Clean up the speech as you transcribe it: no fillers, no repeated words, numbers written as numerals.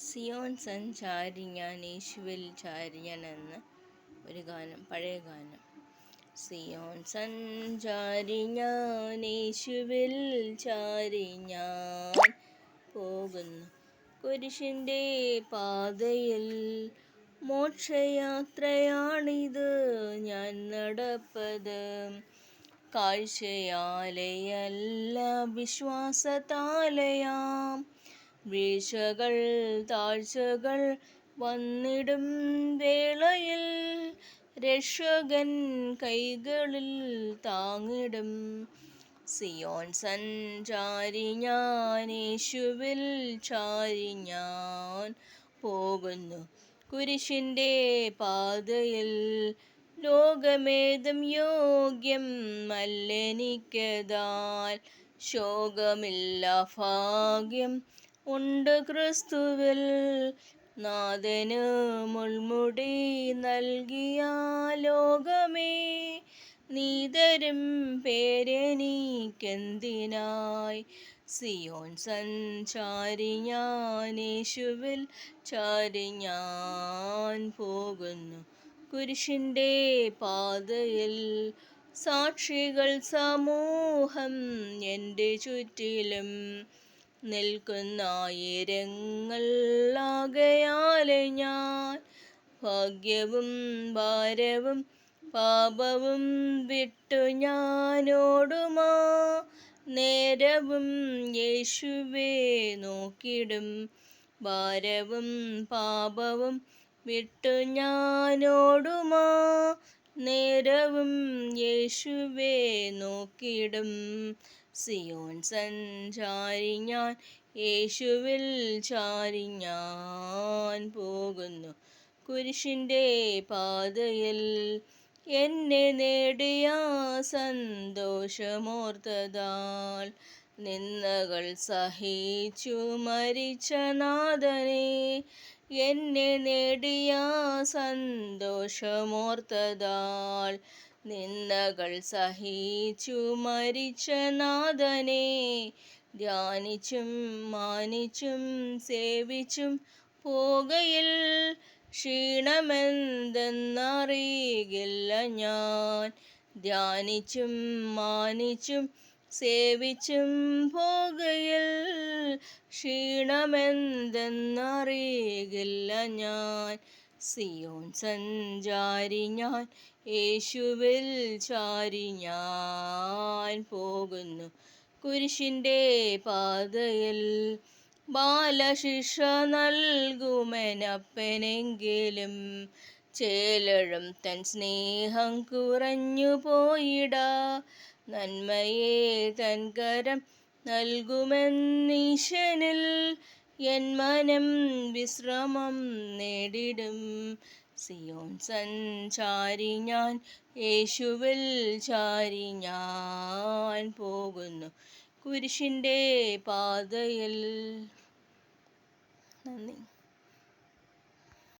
സിയോൻ സഞ്ചാരി ഞാൻ യേശുവിൽ ചാരിയൻ എന്ന ഒരു ഗാനം, പഴയ ഗാനം. സിയോൻ സഞ്ചാരി ഞാൻ യേശുവിൽ ചാരി ഞാൻ പോകുന്നു കുരിശിൻ്റെ പാതയിൽ. മോക്ഷയാത്രയാണിത് ഞാൻ നടപ്പത്, കാഴ്ചയാലയല്ല വിശ്വാസത്താലയാം. വീഴ്ചകൾ താഴ്ചകൾ വന്നിടും വേളയിൽ രക്ഷകൻ കൈകളിൽ താങ്ങിടും. സിയോൻ സഞ്ചാരി ഞാൻ യേശുവിൽ ചാരി ഞാൻ പോകുന്നു കുരിശിൻ്റെ പാതയിൽ. ലോകമേതും യോഗ്യം അല്ലെനിക്കതാൽ, ശോകമില്ല ഭാഗ്യം ഉണ്ട് ക്രിസ്തുവിൽ. നാഥന് മുൾമുടി നൽകിയ ലോകമേ, നീ തരും പേരെനിക്കെന്തിനായി. സിയോൻ സഞ്ചാരി ഞാൻ യേശുവിൽ ചാരി ഞാൻ പോകുന്നു കുരിശിൻ്റെ പാതയിൽ. സാക്ഷികൾ സമൂഹം എൻ്റെ ചുറ്റിലും നിൽക്കുന്നായിരങ്ങൾ ആകയാലെ ഞാൻ ഭാഗ്യവും ഭാരവും പാപവും വിട്ടു ഞാനോടുമാ നേരവും യേശുവേ നോക്കിടും. ഭാരവും പാപവും വിട്ടു ഞാനോടുമാ നേരവും യേശുവേ നോക്കിടും. സിയോൻ സഞ്ചാരി ഞാൻ യേശുവിൽ ചാരി ഞാൻ പോകുന്നു കുരിശിൻ്റെ പാതയിൽ. എന്നെ നേടിയ സന്തോഷമോർത്തതാൽ നിന്ദകൾ സഹിച്ചു മരിച്ച നാഥനെ. എന്നെ നേടിയ സന്തോഷമോർത്തതാൽ നിന്ദകൾ സഹിച്ചു മരിച്ച നാഥനെ. ധ്യാനിച്ചും മാനിച്ചും സേവിച്ചും പോകയിൽ ക്ഷീണമെന്തെന്നറിയില്ല ഞാൻ. ധ്യാനിച്ചും മാനിച്ചും സേവിച്ചും പോകയിൽ ക്ഷീണമെന്തെന്നറിയില്ല ഞാൻ. സിയോൻ സഞ്ചാരി ഞാൻ യേശുവിൽ ചാരി ഞാൻ പോകുന്നു കുരിശിൻ്റെ പാതയിൽ. ബാലശിക്ഷ നൽകുമെനപ്പനെങ്കിലും ചേലഴും തൻ സ്നേഹം കുറഞ്ഞു പോയിടാ. നന്മയെ തൻ കരം നൽകുമെന്നീശനിൽ എൻ മനം വിശ്രമം നേടിടും. സിയോൻ സഞ്ചാരി ഞാൻ യേശുവിൽ ചാരി ഞാൻ പോകുന്നു കുരിശിൻ്റെ പാതയിൽ. നന്ദി.